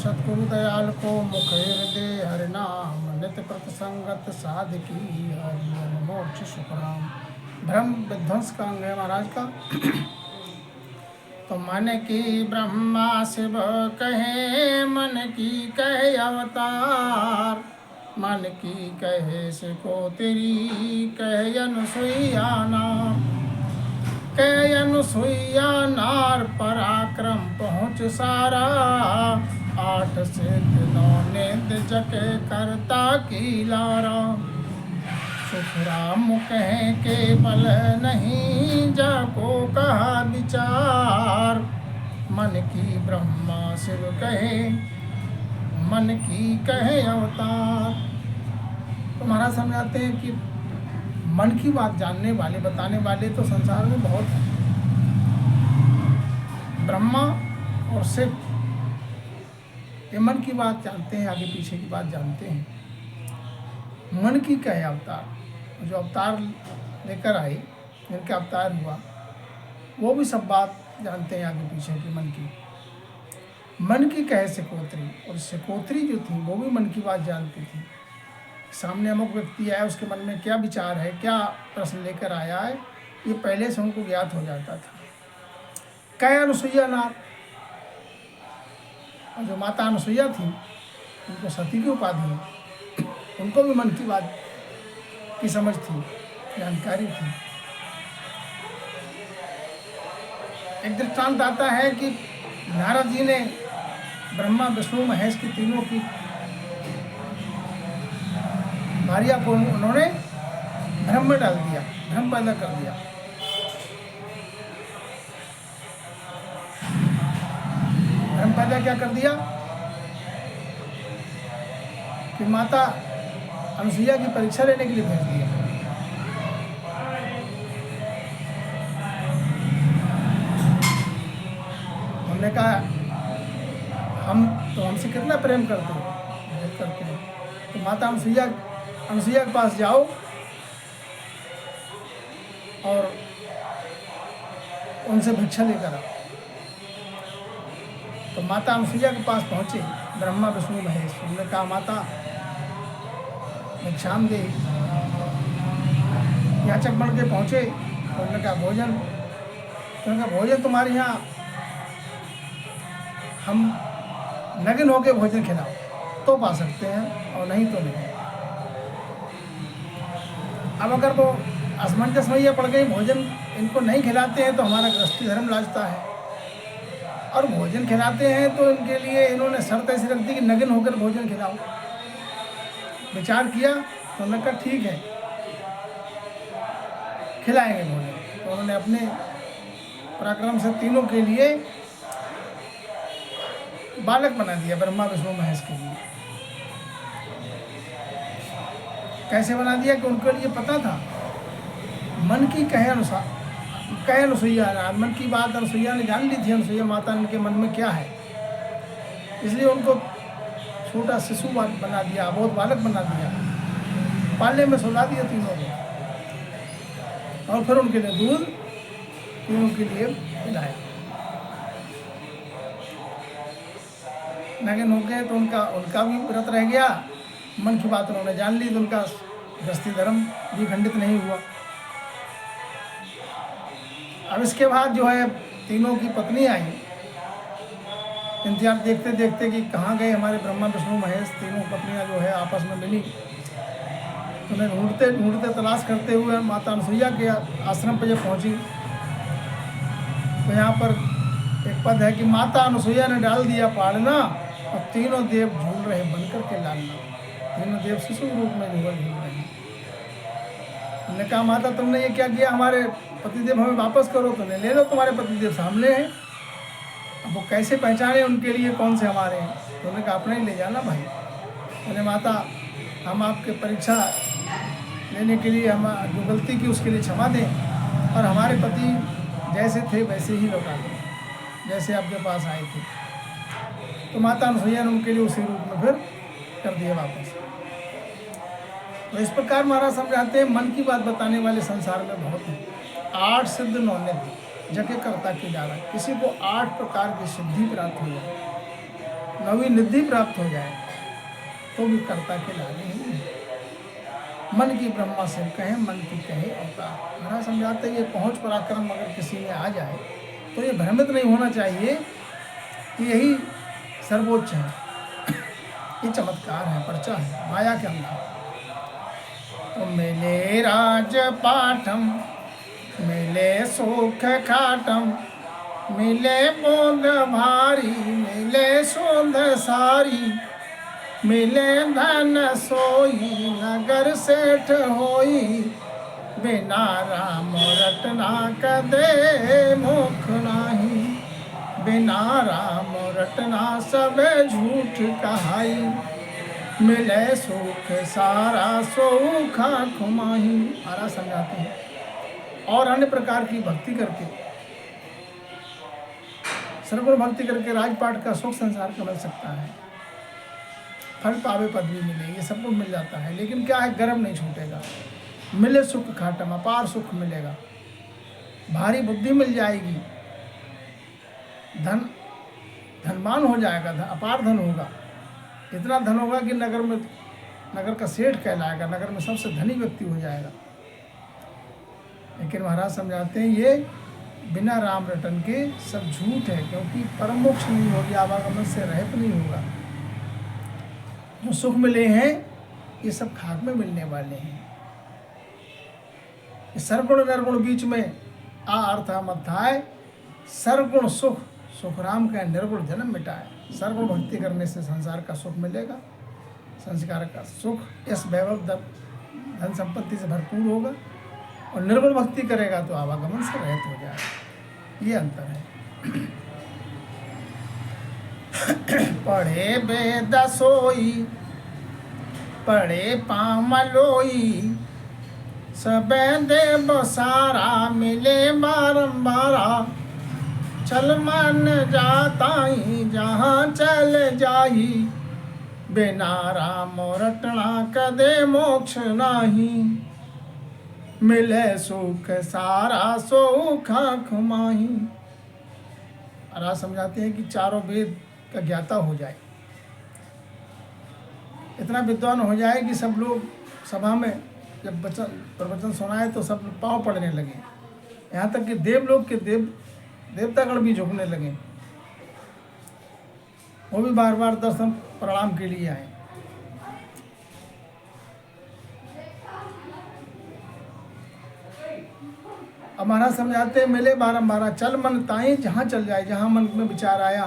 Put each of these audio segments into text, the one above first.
सतगुरु दयाल को मुख हृदय हरिनाम नित्य प्रतसंगत साधकी हरि मोक्ष सुखराम। ब्रह्म विध्वंस का अंग है महाराज का। तो मन की ब्रह्मा शिव कहे, मन की कहे अवतार, मन की कहे सिको तेरी, कहे अनुसुईया नाम, कहे अनुसुईया नार पराक्रम पहुँच सारा, आठ सिद्ध नौ नित्य जके करता की लारा। सुखराम कहे केवल नहीं जाको कहा विचार, मन की ब्रह्मा शिव कहे, मन की कहे अवतार। तो महाराज समझाते हैं कि मन की बात जानने वाले बताने वाले तो संसार में बहुत हैं। ब्रह्मा और शिव ये मन की बात जानते हैं, आगे पीछे की बात जानते हैं। मन की कहे अवतार, जो अवतार लेकर आए, जिनका अवतार हुआ, वो भी सब बात जानते हैं आगे पीछे की मन की। मन की कहे सिकोत्री, और सिकोत्री जो थी वो भी मन की बात जानती थी। सामने अमुक व्यक्ति आया, उसके मन में क्या विचार है, क्या प्रश्न लेकर आया है, ये पहले से उनको ज्ञात हो जाता था। कहे अनुसुईया नार, और जो माता अनुसुईया थी उनको सती की उपाधि है, उनको भी मन की बात की समझ थी, जानकारी थी। एक दृष्टांत आता है कि नारद जी ने ब्रह्मा विष्णु महेश की तीनों की भार्या को उन्होंने भ्रम में डाल दिया, भ्रम पैदा कर दिया। भ्रम पैदा क्या कर दिया कि माता अनुसुईया की परीक्षा लेने के लिए भेज दिया। हमने कहा हम तो हमसे कितना प्रेम करते हो, तो माता अनुसुईया के पास जाओ और उनसे भिक्षा लेकर आओ। तो माता अनुसुईया के पास पहुँचे ब्रह्मा विष्णु महेश। उन्होंने कहा माता भिक्षाम दे। याचक बन के पहुँचे, तो उन्होंने कहा भोजन। तो उन्होंने कहा भोजन तुम्हारे यहाँ हम नग्न होके भोजन खिलाओ तो पा सकते हैं, और नहीं तो नहीं। अब अगर वो असमंजस में ये पड़ गई, भोजन इनको नहीं खिलाते हैं तो हमारा गृहस्थी धर्म लाजता है, और भोजन खिलाते हैं तो इनके लिए इन्होंने शर्त ऐसी रख दी कि नग्न होकर भोजन खिलाओ। विचार किया तो उन्होंने कहा ठीक है खिलाएंगे भोजन। तो उन्होंने अपने पराक्रम से तीनों के लिए बालक बना दिया, ब्रह्मा विष्णु महेश के लिए। कैसे बना दिया कि उनके लिए पता था, मन की कहे अनुसार, कहे अनुसुईया, मन की बात अनुसुईया ने जान ली थी। अनुसुईया माता के मन में क्या है, इसलिए उनको छोटा शिशु बना दिया, अबोध बालक बना दिया, पालने में सुला दिया तीनों को, और फिर उनके लिए दूध तीनों के लिए पिलाया। नग्न हो गए तो उनका भी व्रत रह गया। मन की बात उन्होंने जान ली तो उनका गृहस्थी धर्म भी खंडित नहीं हुआ। अब इसके बाद जो है तीनों की पत्नी आई, इंतजार देखते देखते कि कहाँ गए हमारे ब्रह्मा विष्णु महेश। तीनों पत्नियां जो है आपस में मिली, तो उन्हें ढूंढते ढूंढते तलाश करते हुए माता अनुसुईया के आश्रम पर जब पहुँची, तो यहाँ पर एक पद है कि माता अनुसुईया ने डाल दिया पालना, और तीनों देव झूल रहे बनकर के लालना। तीनों देव शिशु रूप में झूल रहे हैं। उन्होंने कहा माता तुमने ये क्या किया, हमारे पतिदेव हमें वापस करो। तो ले लो, तुम्हारे पतिदेव सामने हैं। अब वो कैसे पहचाने उनके लिए कौन से हमारे हैं। तो उन्होंने कहा अपने ही ले जाना भाई। बोले माता हम आपके परीक्षा लेने के लिए हम जो गलती की उसके लिए क्षमा दें, और हमारे पति जैसे थे वैसे ही लौटा दें जैसे आपके पास आए थे। तो माता अनुसुईया ने उनके लिए उसी रूप में फिर कर दिया वापस। तो इस प्रकार महाराज समझाते हैं मन की बात बताने वाले संसार में बहुत हैं। 8 सिद्ध 9 नित्य जके कर्ता की डारा। किसी को 8 प्रकार की सिद्धि प्राप्त हो जाए, नवी निधि प्राप्त हो जाए तो भी कर्ता के लागे ही। मन की ब्रह्मा से कहे, मन की कहे अवतार। महाराज समझाते ये पहुँच पराक्रम अगर किसी में आ जाए तो ये भ्रमित नहीं होना चाहिए कि यही सर्वोच्च है, ये चमत्कार है, पर्चा है माया के अंदर। तो मिले राज पाठम, मिले सुख खाटम, मिले बोध भारी, मिले शोध सारी, मिले धन सोई, नगर सेठ होई, बिना राम रटना कदे मुख नाही, बिना राम रटना सब झूठ कहाई, मिले सुख सारा सोखा खुमाही। महाराज समझाते हैं और अन्य प्रकार की भक्ति करके, सर्वगुण भक्ति करके राजपाट का सुख संसार का मिल सकता है, फल पावे पदवी मिले, ये सब कुछ मिल जाता है। लेकिन क्या है, गर्व नहीं छूटेगा। मिले सुख खाटम, अपार सुख मिलेगा, भारी बुद्धि मिल जाएगी, धनवान हो जाएगा, अपार धन होगा, इतना धन होगा कि नगर का सेठ कहलाएगा, नगर में सबसे धनी व्यक्ति हो जाएगा। लेकिन महाराज समझाते हैं ये बिना राम रटन के सब झूठ है, क्योंकि परम मोक्ष नहीं होगी, आवागमन से रहित नहीं होगा। जो सुख मिले हैं ये सब खाक में मिलने वाले हैं। सर्वगुण निर्गुण बीच में अर्थ मध्याय, सर्वगुण सुख, सुख राम का निर्गुण जन्म मिटाए। सर्वगुण भक्ति करने से संसार का सुख मिलेगा, संस्कार का सुख, यश वैभव धन संपत्ति से भरपूर होगा, और निर्गुण भक्ति करेगा तो आवागमन से रहित हो जाएगा। ये अंतर है। पढ़े वेद सोई, पढ़े पामलोई, सब देव सारा, मिले बारंबारा, चल मन जाताई जहाँ चल जाही, बिना राम रटना कदे मोक्ष नाही, मिले सुख सारा सोखा खुमाही। महाराज समझाते हैं कि चारों वेद का ज्ञाता हो जाए, इतना विद्वान हो जाए कि सब लोग सभा में जब प्रवचन सुनाए तो सब पाँव पड़ने लगे, यहाँ तक कि देवलोक के देवतागण भी झुकने लगे, वो भी बार बार दर्शन प्रणाम के लिए आए। अब महाराज समझाते हैं मिले बारंबार, चल मन ताई जहाँ चल जाए, जहाँ मन में विचार आया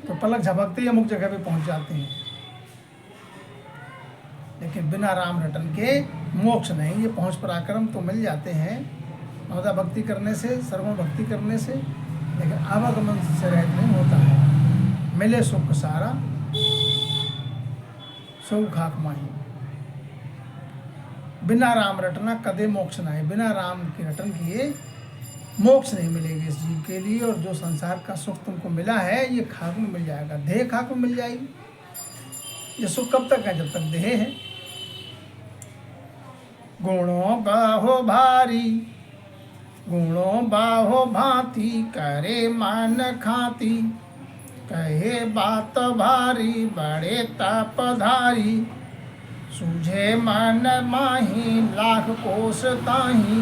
तो पलक झपकते ही अमुक जगह पे पहुँच जाते हैं। लेकिन बिना राम रटन के मोक्ष नहीं, ये पहुँच पराक्रम तो मिल जाते हैं नवदा भक्ति करने से, सर्वगुण भक्ति करने से, लेकिन आवागमन से रहित नहीं होता है। मिले सुख सारा सो खाक माही, बिना राम रटना कदे मोक्ष नहीं, बिना राम के रटन किए मोक्ष नहीं मिलेगी इस जीव के लिए। और जो संसार का सुख तुमको मिला है ये खाक में मिल जाएगा, देह खाक में मिल जाएगी। ये सुख कब तक है? जब तक देह है। गुणों बाहो भारी, गुणों बाहो भांति, करे मन खाती, कहे बात भारी, बड़े तपधारी, सूझे मन माही, लाख कोस ताही,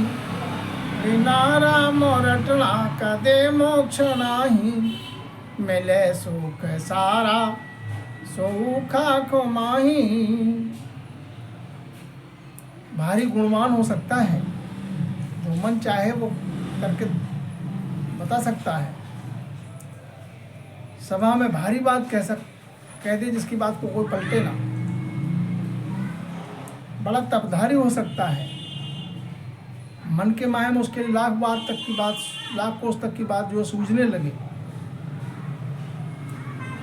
बिना राम रटना कदे मोक्ष नाही, मिले सुख सारा सौखा को माही। भारी गुणवान हो सकता है, जो मन चाहे वो करके बता सकता है, सभा में भारी बात कह दे जिसकी बात को कोई पलटे ना। बड़ा तपधारी हो सकता है, मन के माया में उसके लाख लाख कोस तक की बात जो सूझने लगे,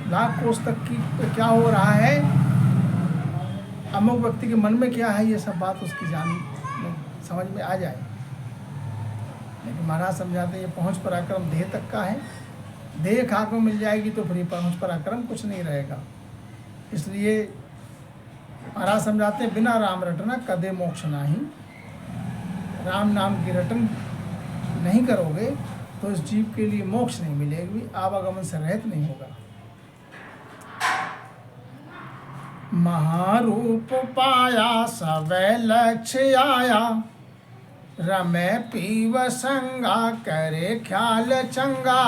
लाख कोस तक की क्या हो रहा है, अमुक व्यक्ति के मन में क्या है, ये सब बात उसकी समझ में आ जाए। लेकिन महाराज समझाते ये पहुँच पराक्रम देह तक का है, देह खाक में मिल जाएगी तो फिर पहुँच पराक्रम कुछ नहीं रहेगा। इसलिए महाराज समझाते हैं बिना राम रटना कदे मोक्ष नाही, राम नाम की रटन नहीं करोगे तो इस जीव के लिए मोक्ष नहीं मिलेगी, आवागमन से रहित नहीं होगा। महारूप पाया सब लक्ष्य आया, रमे पीव संगा करे ख्याल चंगा,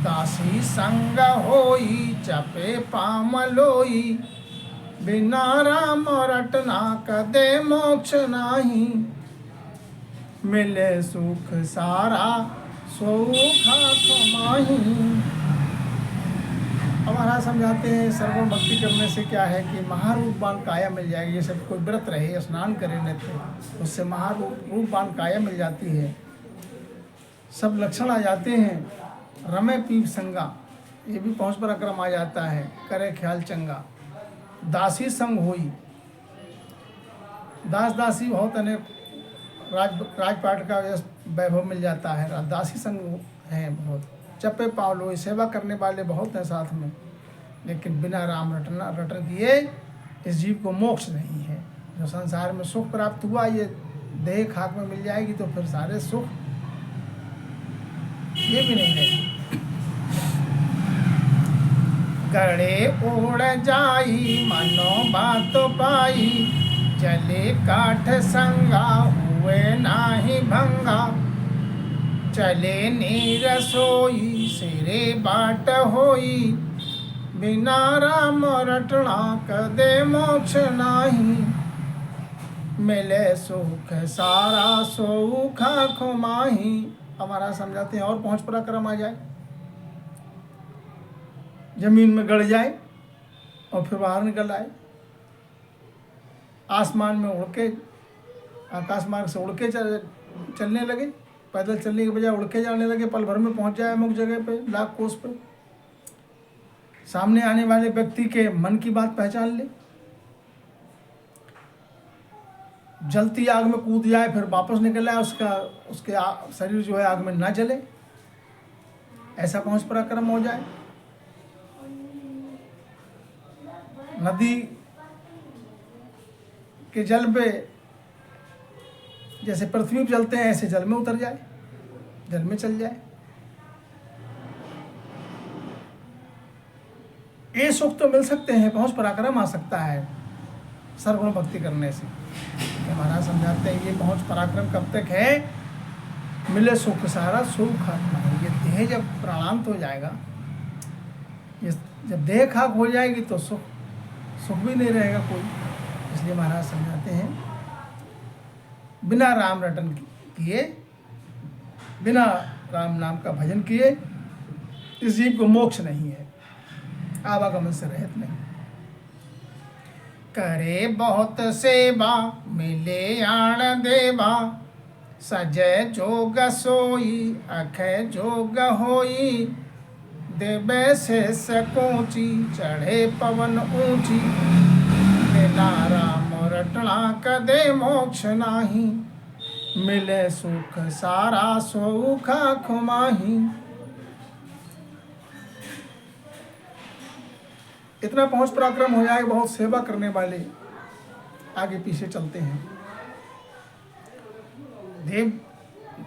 दासी संग होई चपे पाम लोई, बिना राम रटना कदे मोक्ष नाही, मिले सुख सारा सुख माही। हमारा समझाते हैं सर्वण भक्ति करने से क्या है कि महारूपवान काया मिल जाएगी। जैसे कोई व्रत रहे, स्नान करे नित्य, उससे महारूपवान काया मिल जाती है, सब लक्षण आ जाते हैं। रमे पीप संगा, ये भी पहुँच पराक्रम आ जाता है। करे ख्याल चंगा, दासी संग होई, दास दासी बहुत अनेक राजपाट का वैभव मिल जाता है। दासी संग है बहुत, चप्पे पावलो, सेवा करने वाले बहुत हैं साथ में, लेकिन बिना राम रटन किए इस जीव को मोक्ष नहीं है। जो संसार में सुख प्राप्त हुआ, ये देह खाक में मिल जाएगी तो फिर सारे सुख ये भी नहीं है। गड़े ओढ़ जाई मनो बात पाई, चले काठ संगा हुए नाही भंगा, चले नीर सोई सिरे बाट होई, बिना राम रटना कदे मोक्ष नाही, मिले सुख सारा सुख खुमाही। हमारा समझाते हैं और पहुँच पराक्रम आ जाए, जमीन में गड़ जाए और फिर बाहर निकल आए, आसमान में उड़ के, आकाश मार्ग से उड़ के चलने लगे, पैदल चलने के बजाय उड़ के जाने लगे, पल भर में पहुंच जाए अमुक जगह पे, लाख कोस पे। सामने आने वाले व्यक्ति के मन की बात पहचान ले, जलती आग में कूद जाए फिर वापस निकल आए, उसके शरीर जो है आग में ना जले, ऐसा पहुंच पराक्रम हो जाए। नदी के जल पे जैसे पृथ्वी पे चलते हैं, ऐसे जल में उतर जाए, जल में चल जाए। ये सुख तो मिल सकते हैं, पहुंच पराक्रम आ सकता है सर्वगुण भक्ति करने से। महाराज समझाते हैं ये पहुंच पराक्रम कब तक है, मिले सुख सारा सुख आत्मा। ये देह जब प्राणांत हो जाएगा, ये जब देह खाक हो जाएगी तो सुख भी नहीं रहेगा कोई। इसलिए महाराज समझाते हैं बिना राम रटन किए, बिना राम नाम का भजन किए इस जीव को मोक्ष नहीं है, आवागमन से रहित नहीं। करे बहुत सेवा मिले आण देवा, सजय जोग सोई अखय जोग होई, देवे शेष कोची चढ़े पवन ऊंची, बिना राम रटना कदे मोक्ष नाही, मिले सुख सारा सुख खुमाही। इतना पहुंच पराक्रम हो जाए, बहुत सेवा करने वाले आगे पीछे चलते हैं।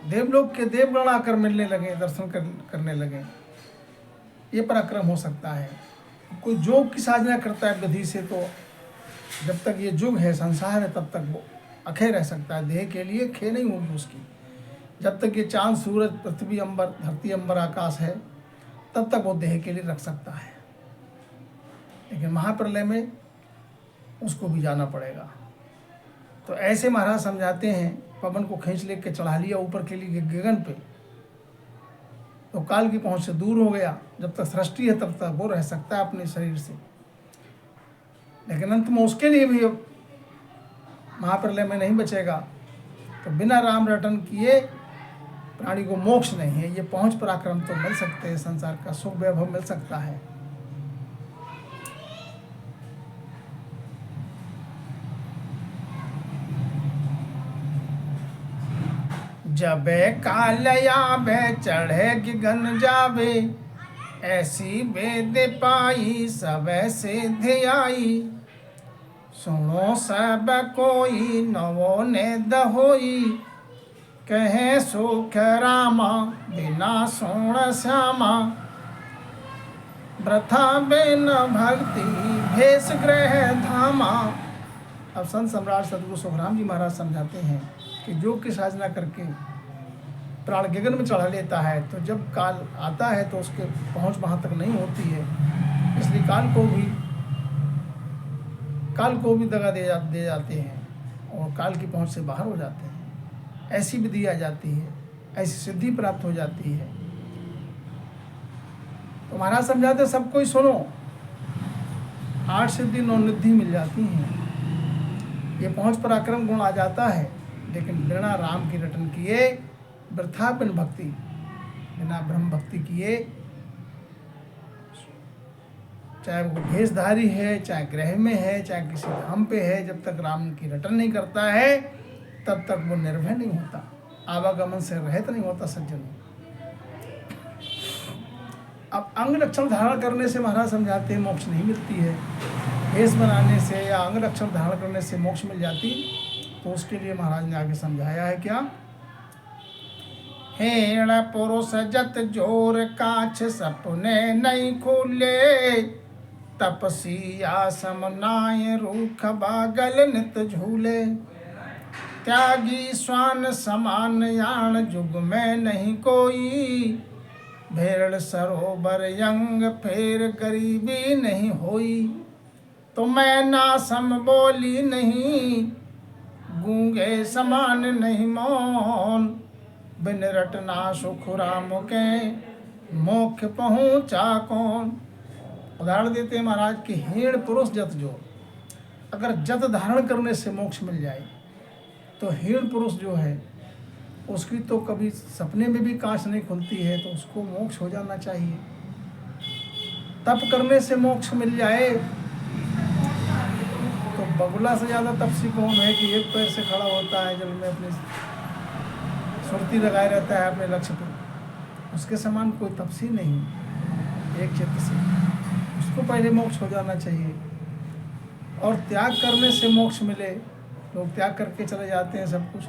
देवलोक के देवगण आकर मिलने लगे, दर्शन करने लगे, ये पराक्रम हो सकता है। कोई जोग की साधना करता है विधि से, तो जब तक ये युग है, संसार है, तब तक वो अखे रह सकता है, देह के लिए खे नहीं होगी उसकी। जब तक ये चांद सूरज पृथ्वी अंबर धरती अंबर आकाश है, तब तक वो देह के लिए रख सकता है, लेकिन महाप्रलय में उसको भी जाना पड़ेगा। तो ऐसे महाराज समझाते हैं, पवन को खींच लेके चढ़ा लिया ऊपर के लिए गगन पे, तो काल की पहुंच से दूर हो गया। जब तक सृष्टि है तब तक वो रह सकता है अपने शरीर से, लेकिन अंत में उसके लिए भी महाप्रलय में नहीं बचेगा। तो बिना राम रटन किए प्राणी को मोक्ष नहीं है। ये पहुंच पराक्रम तो मिल सकते हैं, संसार का सुख वैभव मिल सकता है। जबे काल आवे चढ़े गगन जावे, ऐसी वेद पाई सब सिद्ध आई, सुनो सब कोई नवो नेद होई, कहे सुख रामा बिना सुण श्यामा, वृथा बिन भक्ति भेष ग्रह धामा। अब संत सम्राट सदगुरु सुखराम जी महाराज समझाते हैं कि जो की साधना करके प्राण गगन में चढ़ा लेता है, तो जब काल आता है तो उसके पहुंच वहां तक नहीं होती है। इसलिए काल को भी दगा दे जाते हैं और काल की पहुंच से बाहर हो जाते हैं। ऐसी विधि आ जाती है, ऐसी सिद्धि प्राप्त हो जाती है। तो महाराज समझाते सबको ही सुनो, 8 सिद्धि 9 निधि मिल जाती हैं। ये पहुंच पराक्रम गुण आ जाता है, लेकिन बिना राम की रटन किए, वृथा बिन भक्ति, बिना ब्रह्म भक्ति किए, चाहे वो भेषधारी है, चाहे ग्रह में है, चाहे किसी धाम पे है, जब तक राम की रटन नहीं करता है तब तक वो निर्भय नहीं होता, आवागमन से रहित नहीं होता सज्जनों। अब अंग लक्षण धारण करने से महाराज समझाते हैं मोक्ष नहीं मिलती है। भेष बनाने से या अंग लक्षण धारण करने से मोक्ष मिल जाती, तो उसके लिए महाराज ने आगे समझाया है क्या? हेण पुरुष जत जोर काछ सपने नहीं खोले, तपसिया समनाय रूख बागल नित झूले। त्यागी स्वान समान यान जुग में नहीं कोई, भेड़ सरोवर यंग फेर गरीबी नहीं होई। तो मैं ना सम बोली नहीं, गूंगे समान नहीं मौन, बिन रटना सुख राम के मोक्ष पहुँचा कौन। उदाहरण देते हैं महाराज कि हेड़ पुरुष जत जो, अगर जत धारण करने से मोक्ष मिल जाए तो हेड़ पुरुष जो है उसकी तो कभी सपने में भी कांच नहीं खुलती है, तो उसको मोक्ष हो जाना चाहिए। तप करने से मोक्ष मिल जाए तो बगुला से ज़्यादा तपसी कौन है कि एक पैर से खड़ा होता है, जल में अपनी सुरती लगाए रहता है अपने लक्ष्य पर। उसके समान कोई तपसी नहीं एक चित्त से, उसको पहले मोक्ष हो जाना चाहिए। और त्याग करने से मोक्ष मिले, लोग त्याग करके चले जाते हैं सब कुछ।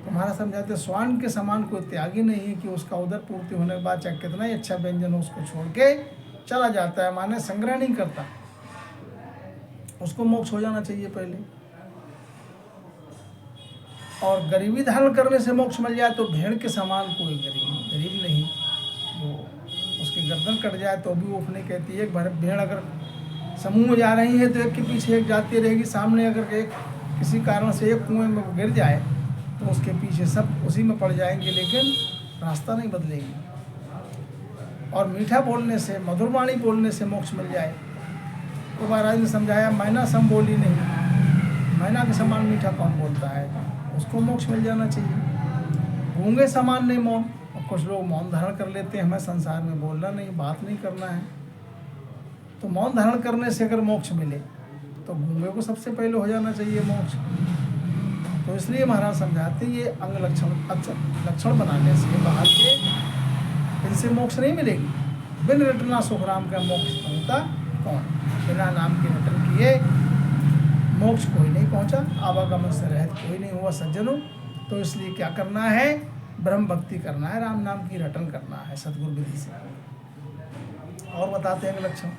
तुम्हारा समझाते स्वान के समान कोई त्यागी नहीं है कि उसका उदर पूर्ति होने के बाद चाहे कितना ही अच्छा व्यंजन हो उसको छोड़ के चला जाता है, माने संग्रह नहीं करता, उसको मोक्ष हो जाना चाहिए पहले। और गरीबी धारण करने से मोक्ष मिल जाए तो भेड़ के समान कोई गरीब नहीं, वो उसकी गर्दन कट जाए तो भी वो उठने कहती है। एक भेड़ अगर समूह में जा रही है तो एक के पीछे एक जाती रहेगी, सामने अगर एक किसी कारण से एक कुएं में गिर जाए तो उसके पीछे सब उसी में पड़ जाएंगे, लेकिन रास्ता नहीं बदलेगी। और मीठा बोलने से, मधुर वाणी बोलने से मोक्ष मिल जाए तो महाराज ने समझाया मैना सम बोली नहीं, मैना के समान मीठा कौन बोलता है, उसको मोक्ष मिल जाना चाहिए। गूंगे समान नहीं मौन, और कुछ लोग मौन धारण कर लेते हैं, हमें संसार में बोलना नहीं, बात नहीं करना है। तो मौन धारण करने से अगर मोक्ष मिले तो गूंगे को सबसे पहले हो जाना चाहिए मोक्ष। तो इसलिए महाराज समझाते ये अंग लक्षण बनाने से बाहर के इनसे मोक्ष नहीं मिलेगी। बिन रटना सुखराम का मोक्ष पहुँचता कौन, बिना नाम के रटन किए मोक्ष कोई नहीं पहुँचा, आवागमन से रहित कोई नहीं हुआ सज्जनों। तो इसलिए क्या करना है, ब्रह्म भक्ति करना है, राम नाम की रटन करना है सतगुरु विधि से। और बताते हैं लक्षण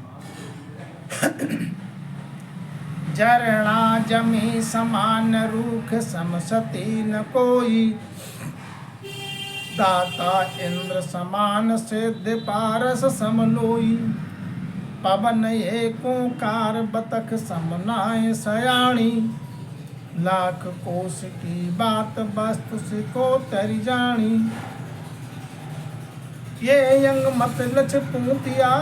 जरणा जमी समान रूख समसती न कोई, दाता इंद्र समान सिद्ध पारस समलोई। पवन एकोंकार बतख समनाय सयाणी, लाख कोश की बात वस्तु से को तरी जानी। ये यंग मत लछ पूतिया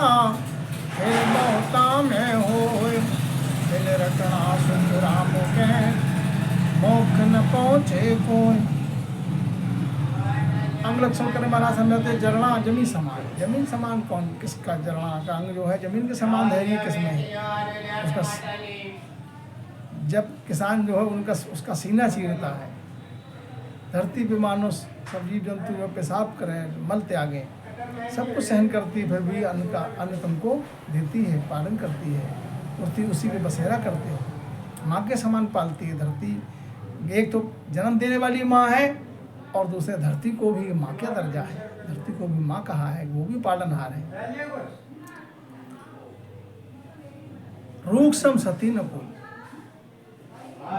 हे बहुता में होए, दिल रटना सुख राम के मोक्ष न पहुँचे कोई। अंग लक्षण करने वाला समझाते जरणा जमीन समान, जमीन समान कौन, किसका जरणा का अंग जो है जमीन के समान धैर्य किसमें है, उसका जब किसान जो है उनका उसका सीना चीरता है, धरती पे मानो सब जीव जंतु जो पेशाब करें, मल त्यागें, सब कुछ सहन करती है, फिर भी अन्न तुमको देती है, पालन करती है, उसी पे बसेरा करते हो। माँ के समान पालती है धरती, एक तो जन्म देने वाली माँ है और दूसरे धरती को भी माँ का दर्जा है, धरती को भी माँ कहा है, वो भी पालनहार है। रूक्षम सती न कोई।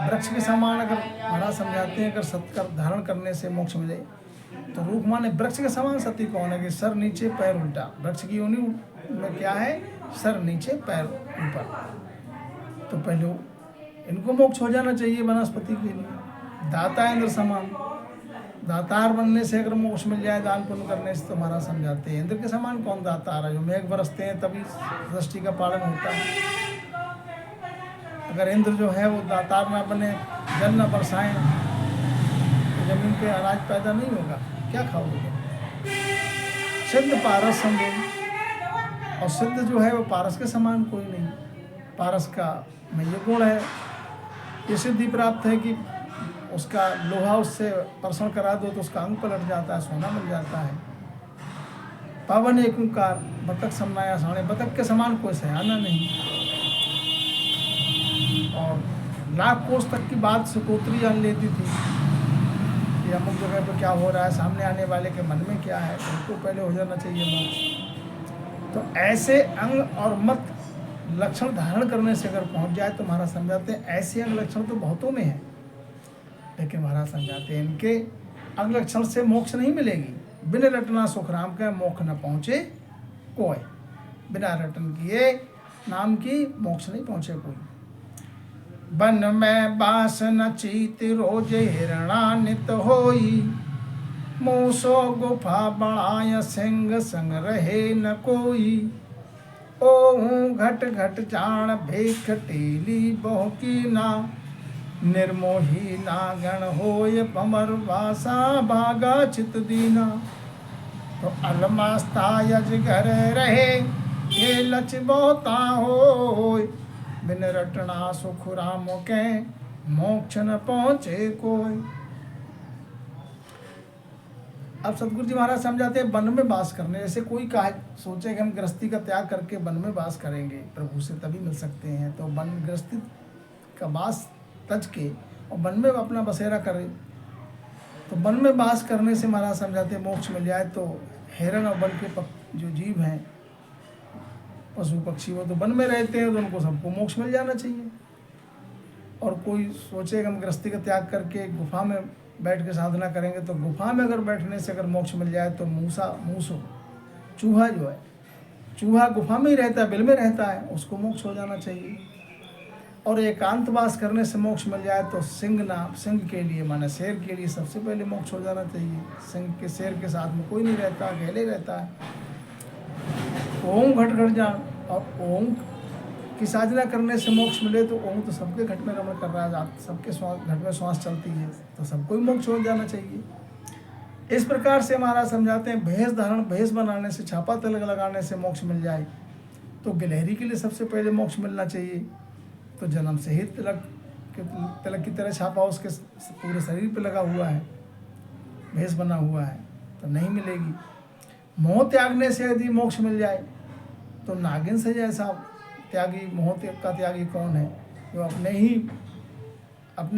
वृक्ष के समान अगर महाराज समझाते हैं, अगर सत्कर धारण करने से मोक्ष मिले तो रूप माने वृक्ष के समान सती कौन है कि सर नीचे पैर उल्टा। वृक्ष की योनि में क्या है, सर नीचे पैर ऊपर। तो पहले इनको मोक्ष हो जाना चाहिए वनस्पति के लिए। दाता इंद्र समान, दातार बनने से अगर मोक्ष मिल जाए दान पुण्य करने से, तो महाराज समझाते हैं इंद्र के समान कौन दातार है। जो मेघ बरसते हैं तभी सृष्टि का पालन होता है। अगर इंद्र जो है वो दातार ना बने, जल न बरसाएं, तो जमीन पे अनाज पैदा नहीं होगा, क्या खाओगे। सिद्ध पारस समझे, और सिद्ध जो है वो पारस के समान कोई नहीं। पारस का में ये गुण है, ये सिद्धि प्राप्त है कि उसका लोहा उससे स्पर्शन करा दो तो उसका अंग पलट जाता है, सोना मिल जाता है। पावन एक ओंकार बतख समनाया साणे, बतख के समान कोई सयाना नहीं। और लाख कोस तक की बात सुकोत्री जान लेती थी कि अमुक जगह पर क्या हो रहा है, सामने आने वाले के मन में क्या है, तो उनको पहले हो जाना चाहिए मोक्ष। तो ऐसे अंग और मत लक्षण धारण करने से अगर पहुंच जाए तो महाराज समझाते हैं ऐसे अंग लक्षण तो बहुतों में है, लेकिन महाराज समझाते हैं इनके अंग लक्षण से मोक्ष नहीं मिलेगी। बिना रटना सुख राम का मोक्ष न पहुँचे कोई, बिना रटन किए नाम की मोक्ष नहीं पहुँचे कोई। बन में बास न चीत रोज हिरणानित होई, मूसो गुफा बढ़ाय सिंह संग रहे न कोई। ओहूँ घट घट जान भेख टेली बहु की ना, निर्मोही नागण होय पमर वासा भागा चित दीना। तो अलमास्ता यज घर रहे ये लच बहुता होय, बिन रटना सुख राम के मोक्ष न पहुँचे कोई। अब सतगुरु जी महाराज समझाते हैं वन में वास करने, जैसे कोई कहा सोचे कि हम गृहस्थी का त्याग करके वन में वास करेंगे प्रभु से तभी मिल सकते हैं, तो वन गृहस्थी का वास तज के और वन में अपना बसेरा करे। तो वन में वास करने से महाराज समझाते हैं मोक्ष मिल जाए। तो हिरण और वन के जो जीव हैं पशु पक्षी, वो तो वन में रहते हैं, तो उनको सबको मोक्ष मिल जाना चाहिए। और कोई सोचे कि हम गृहस्थी का त्याग करके गुफा में बैठ के साधना करेंगे, तो गुफा में अगर बैठने से अगर मोक्ष मिल जाए तो मूसो चूहा जो है, चूहा गुफा में ही रहता है, बिल में रहता है, उसको मोक्ष हो जाना चाहिए। और एकांतवास करने से मोक्ष मिल जाए तो सिंह के लिए माने शेर के लिए सबसे पहले मोक्ष हो जाना चाहिए। सिंह के शेर के साथ में कोई नहीं रहता, अकेले रहता है। ओम घट घट जान, और ओम की साधना करने से मोक्ष मिले तो ओम तो सबके घट में रमण कर रहा है, सबके घट में श्वास चलती है, तो सबको ही मोक्ष हो जाना चाहिए। इस प्रकार से महाराज समझाते हैं भेष बनाने से, छापा तिलक लगाने से मोक्ष मिल जाए तो गिलहरी के लिए सबसे पहले मोक्ष मिलना चाहिए। तो जन्म से ही तिलक की तरह छापा उसके पूरे शरीर पे लगा हुआ है, भेष बना हुआ है, तो नहीं मिलेगी। मोह त्यागने से यदि मोक्ष मिल जाए तो नागिन से जैसा त्यागी, मोह का त्यागी कौन है, जो अपने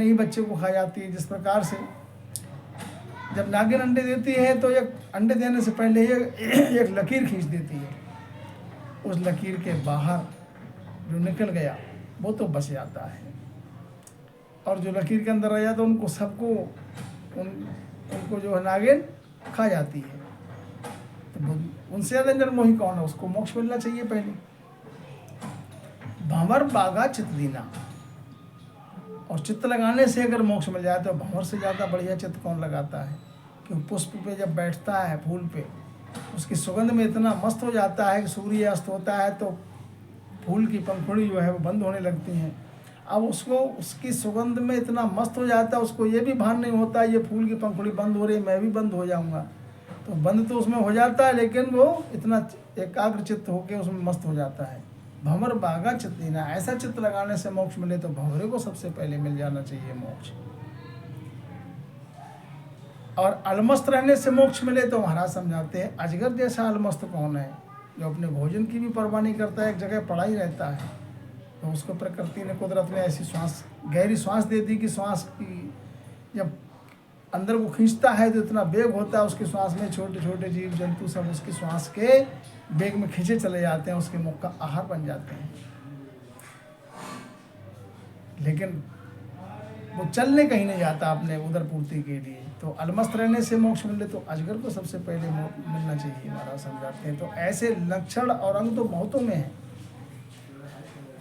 ही बच्चे को खा जाती है। जिस प्रकार से जब नागिन अंडे देती है तो एक अंडे देने से पहले एक लकीर खींच देती है, उस लकीर के बाहर जो निकल गया वो तो बच जाता है, और जो लकीर के अंदर रह जाता है उनको सबको उनको जो है नागिन खा जाती है। तो उनसे ज़्यादा निर्मोही कौन है, उसको मोक्ष मिलना चाहिए पहले। भंवर बागा चित दीना, और चित्त लगाने से अगर मोक्ष मिल जाए तो भंवर से ज़्यादा बढ़िया चित्त कौन लगाता है। कि पुष्प पे जब बैठता है, फूल पे, उसकी सुगंध में इतना मस्त हो जाता है कि सूर्य अस्त होता है तो फूल की पंखुड़ी जो है वो बंद होने लगती हैं। अब उसको उसकी सुगंध में इतना मस्त हो जाता है, उसको ये भी भान नहीं होता ये फूल की पंखुड़ी बंद हो रही है, मैं भी बंद हो जाऊंगा। तो बंद तो उसमें हो जाता है, लेकिन वो इतना एकाग्र चित्त होकर उसमें मस्त हो जाता है। भंवर बागा चित्त दीना, ऐसा चित्त लगाने से मोक्ष मिले तो भंवरे को सबसे पहले मिल जाना चाहिए मोक्ष। और अलमस्त रहने से मोक्ष मिले तो महाराज समझाते हैं अजगर जैसा अलमस्त कौन है, जो अपने भोजन की भी परवाह नहीं करता है, एक जगह पड़ा ही रहता है। तो उसको प्रकृति ने, कुदरत ने ऐसी गहरी श्वास दे दी कि श्वास की जब अंदर को खींचता है तो इतना वेग होता है उसकी श्वास में, छोटे छोटे जीव जंतु सब उसकी श्वास के वेग में खींचे चले जाते हैं, उसके मुख का आहार बन जाते हैं। लेकिन वो चलने कहीं नहीं जाता अपने उदर पूर्ति के लिए। तो अलमस्त रहने से मोक्ष मिले तो अजगर को सबसे पहले मिलना चाहिए, महाराज समझाते हैं। तो ऐसे लक्षण और अंग तो बहुतों में है,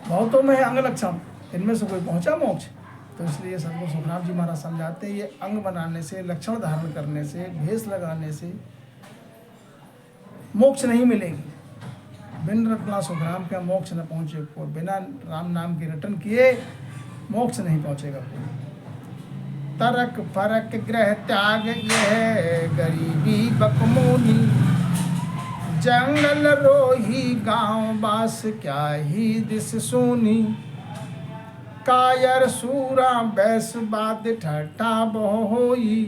बहुतों में है अंग लक्षण, इनमें से कोई पहुंचा मोक्ष। तो इसलिए सदगुरु सुखराम जी महाराज समझाते हैं, ये अंग बनाने से, लक्षण धारण करने से, भेष लगाने से मोक्ष नहीं मिलेगी। बिन रटना सुखराम का मोक्ष न पहुँचे को, बिना राम नाम के रटन किए मोक्ष नहीं पहुँचेगा कोई। तरक फरक ग्रह त्याग यह गरीबी बकमोनी, जंगल रोही गांव बास क्या ही दिस सोनी, कायर सूरा बैस बात ठट्ठा बहोई,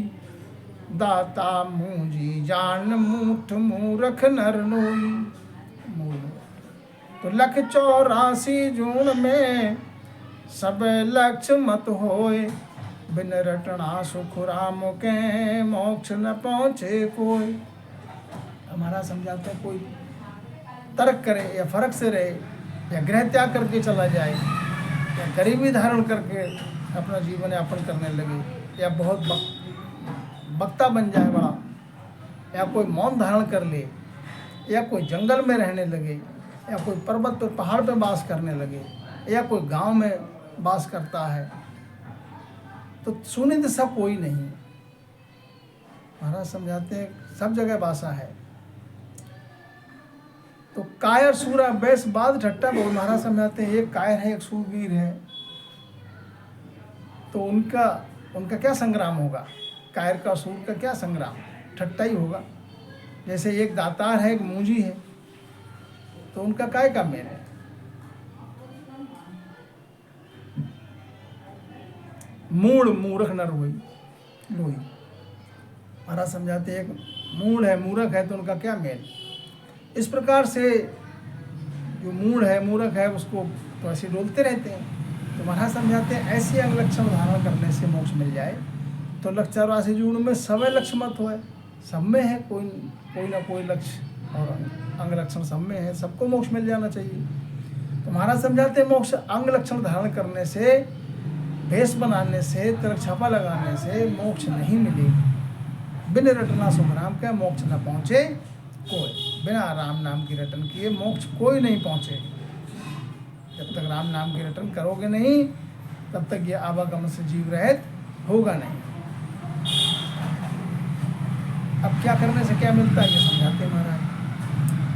दाता मूंजी जान मूठ मूरख नर नोई। तो लख 84 जून में सब लक्ष्य मत होए, बिन रटना सुख राम के मोक्ष न पहुँचे कोई। हमारा समझाते हैं, कोई तर्क करे या फर्क से रहे या गृह त्याग करके चला जाए या गरीबी धारण करके अपना जीवन यापन करने लगे या बहुत वक्ता बन जाए बड़ा, या कोई मौन धारण कर ले, या कोई जंगल में रहने लगे, या कोई पर्वत पर पहाड़ पर वास करने लगे, या कोई गांव में वास करता है, तो सुने तो सब कोई नहीं। महाराज समझाते हैं सब जगह वासा है। तो कायर सूरा बैस बाद ठट्टा बोल, महाराज समझाते हैं एक कायर है एक सूरवीर है, तो उनका क्या संग्राम होगा? कायर का सूर का क्या संग्राम? ठट्टा ही होगा। जैसे एक दातार है एक मूंजी है, तो उनका काय का मेल है? मूढ़ मूर्ख नर हुई लोही। महाराज समझाते एक मूढ़ है मूर्ख है तो उनका क्या मेल। इस प्रकार से जो मूढ़ है मूर्ख है उसको तो ऐसे डोलते रहते हैं। तो महाराज समझाते हैं ऐसे अंग लक्षण धारण करने से मोक्ष मिल जाए। तो लक्ष्य 84 जून में सब लक्ष्य मत हो, सब में है कोई ना कोई लक्ष्य और अंग लक्षण सब में है, सबको मोक्ष मिल जाना चाहिए। तो महाराज समझाते हैं मोक्ष अंग लक्षण धारण करने से, भेष बनाने से, तिलक छापा लगाने से मोक्ष नहीं मिलेगी। बिन रटना सुखराम के मोक्ष न पहुँचे कोई। बिना राम नाम की रटन किए मोक्ष कोई नहीं पहुँचे। जब तक राम नाम की रटन करोगे नहीं तब तक ये आवागमन से जीव रहित होगा नहीं। अब क्या करने से क्या मिलता है ये समझाते महाराज।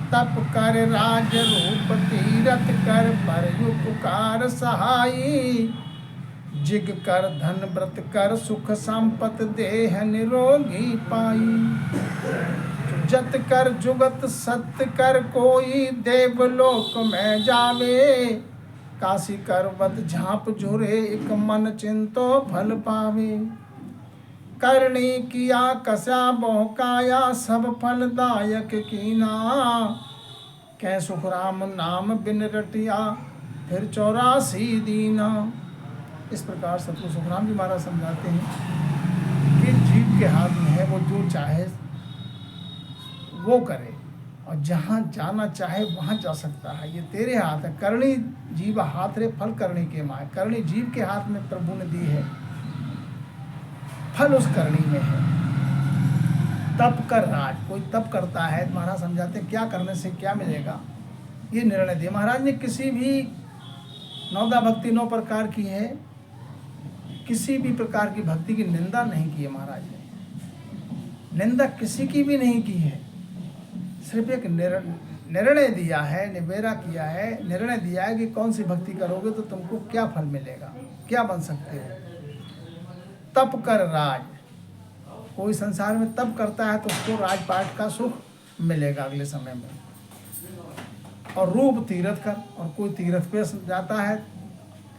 तप कर राज रूप तीरथ कर पर उपकार सहाई, जिग कर धन व्रत कर सुख संपत देह निरोगी पाई। जत कर जुगत सत्य कर कोई देवलोक में जावे, काशी कर वत झांप झुरे एक मन चिंतो फल पावे। करणी किया कसा बहुकाया सब फलदायक कीना, कै सुख राम नाम बिन रटिया फिर 84 दीना। इस प्रकार सतगुरु सुखराम जी महाराज समझाते हैं कि जीव के हाथ में है, वो जो चाहे वो करे और जहाँ जाना चाहे वहाँ जा सकता है। ये तेरे हाथ है। करणी जीव हाथ रे फल करणी के माए। करणी जीव के हाथ में प्रभु ने दी है, फल उस करणी में है। तप कर राज, कोई तप करता है महाराज समझाते क्या करने से क्या मिलेगा ये निर्णय दिया। महाराज ने किसी भी नौदा भक्ति 9 प्रकार की है, किसी भी प्रकार की भक्ति की निंदा नहीं की है। महाराज ने निंदा किसी की भी नहीं की है, सिर्फ एक निर्णय दिया है, निबेरा किया है, निर्णय दिया है कि कौन सी भक्ति करोगे तो तुमको क्या फल मिलेगा, क्या बन सकते हो। तप कर राज, कोई संसार में तप करता है तो उसको राजपाट का सुख मिलेगा अगले समय में। और रूप तीर्थ कर, और कोई तीर्थ पे जाता है,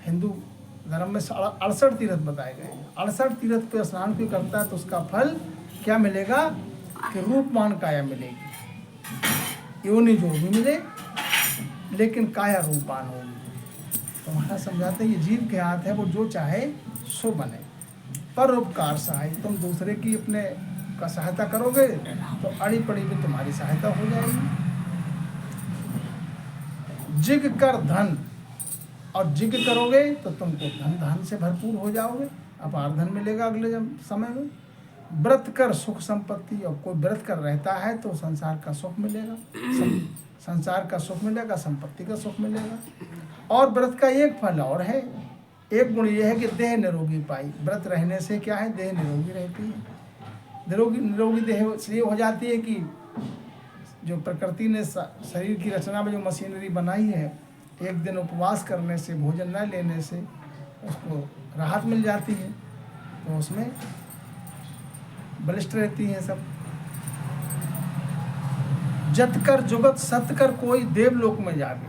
हिंदू धर्म में 68 तीर्थ बताए गए हैं, 68 तीर्थ पे स्नान भी करता है तो उसका फल क्या मिलेगा कि रूपमान काया मिलेगी। योनि जो भी मिले लेकिन काया रूपवान होगी। तो महाराज समझाते हैं ये जीव के हाथ है, वो जो चाहे सो बने। पर उपकार सहाय, तुम दूसरे की अपने का सहायता करोगे तो अड़ी पड़ी भी तुम्हारी सहायता हो जाएगी। जिग कर धन और जिज्ञ करोगे तो तुमको धन से भरपूर हो जाओगे, अपार धन मिलेगा अगले समय में। व्रत कर सुख संपत्ति, और कोई व्रत कर रहता है तो संसार का सुख मिलेगा, संसार का सुख मिलेगा, संपत्ति का सुख मिलेगा। और व्रत का एक फल और है, एक गुण ये है कि देह निरोगी पाई। व्रत रहने से क्या है, देह निरोगी रहती है। निरोगी देह इसलिए हो जाती है कि जो प्रकृति ने शरीर की रचना में जो मशीनरी बनाई है, एक दिन उपवास करने से, भोजन न लेने से उसको राहत मिल जाती है, तो उसमें बलिष्ठ रहती हैं सब। जत कर जुगत सत कर कोई देवलोक में जावे।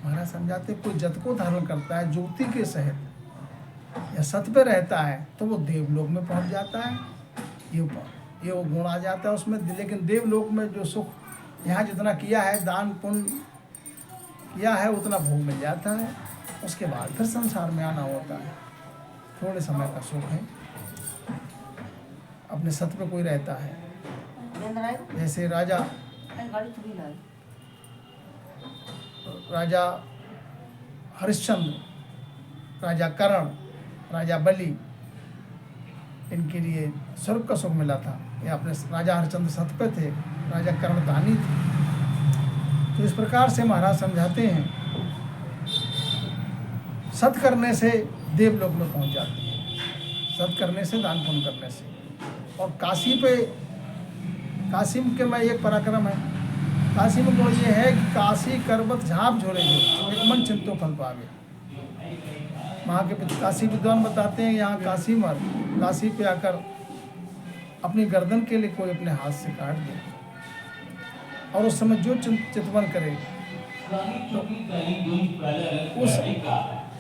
महाराज समझाते कोई जत को धारण करता है ज्योति के सहित या सत्य पे रहता है तो वो देवलोक में पहुंच जाता है, ये वो गुण आ जाता है उसमें। लेकिन देवलोक में जो सुख यहाँ जितना किया है, दान पुण्य किया है, उतना भोग मिल जाता है। उसके बाद फिर संसार में आना होता है, थोड़े समय का सुख है। अपने सत्य पे कोई रहता है, जैसे राजा हरिश्चंद्र, राजा कर्ण, राजा बलि, इनके लिए स्वर्ग का सुख मिला था। ये अपने राजा हरिश्चंद्र सत्य पे थे, राजा कर्ण दानी थे। तो इस प्रकार से महाराज समझाते हैं सत करने से देवलोक में पहुंच जाते हैं, सत करने से, दान पुण्य करने से। और काशी के में एक पराक्रम है, काशी में तो ये है कि काशी करबत झाप झोरे जो एक मन चिंतो फल पावे। वहाँ के काशी विद्वान बताते हैं यहाँ काशी पे आकर अपनी गर्दन के लिए कोई अपने हाथ से काट दे और उस समय जो चितवन करे तो उस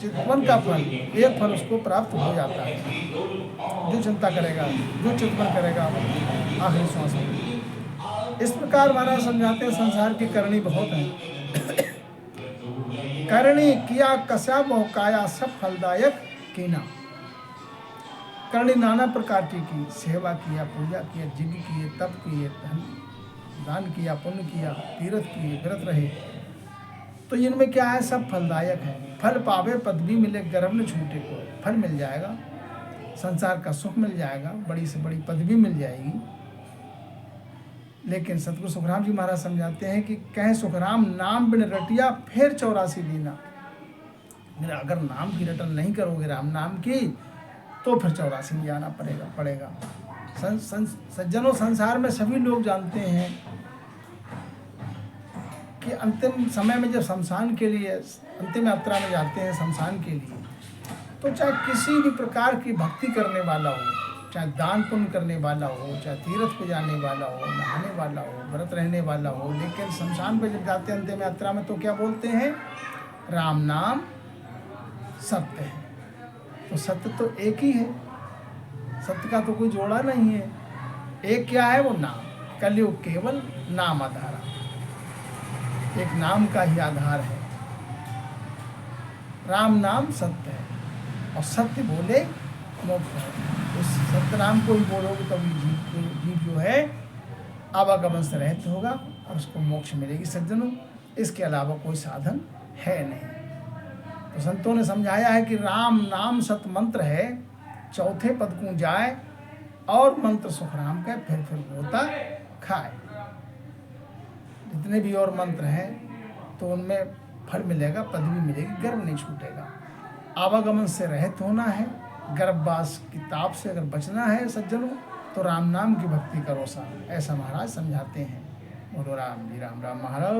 चितवन का फल, एक फल उसको प्राप्त हो जाता है। जो चिंता करेगा, जो चितवन करेगा आखिरी श्वास में। इस प्रकार महाराज समझाते हैं संसार की करनी बहुत है। करणी किया कसा बहु काया सब फलदायक कीना। करणी नाना प्रकार की सेवा किया, पूजा किया, यज्ञ किए, तप किए, दान किया, पुण्य किया, तीर्थ किए, व्रत रहे, तो इनमें क्या है, सब फलदायक है। फल पावे पदवी मिले, गर्भ न छूटे को, फल मिल जाएगा, संसार का सुख मिल जाएगा, बड़ी से बड़ी पदवी मिल जाएगी। लेकिन सतगुरु सुखराम जी महाराज समझाते हैं कि कहें सुखराम नाम बिन रटिया फिर 84 दीना। अगर नाम की रटन नहीं करोगे राम नाम की तो फिर 84 में जाना पड़ेगा। सज्जनों, संसार में सभी लोग जानते हैं कि अंतिम समय में जब शमशान के लिए, अंतिम यात्रा में जाते हैं शमशान के लिए, तो चाहे किसी भी प्रकार की भक्ति करने वाला हो, चाहे दान पुण्य करने वाला हो, चाहे तीर्थ पे जाने वाला हो, नहाने वाला हो, व्रत रहने वाला हो, लेकिन शमशान पे जब जाते हैं अंतिम यात्रा में तो क्या बोलते हैं, राम नाम सत्य है। तो सत्य तो एक ही है, सत्य का तो कोई जोड़ा नहीं है। एक क्या है, वो नाम। कलयुग केवल नाम आधारा, एक नाम का ही आधार है। राम नाम सत्य है और सत्य बोले मोक्ष है। उस सत्य नाम को ही बोलोगे तभी जीव जो है आवागमन से रहित होगा और उसको मोक्ष मिलेगी। सज्जनों, इसके अलावा कोई साधन है नहीं। तो संतों ने समझाया है कि राम नाम सत मंत्र है, चौथे पद को जाए और मंत्र सुखराम का फिर होता खाए। जितने भी और मंत्र हैं तो उनमें फल मिलेगा, पदवी मिलेगी, गर्व नहीं छूटेगा। आवागमन से रहित होना है, गर्भवास की ताप से अगर बचना है सज्जनों, तो राम नाम की भक्ति करो सा, ऐसा महाराज समझाते हैं। बोलो राम जी राम, राम महाराज।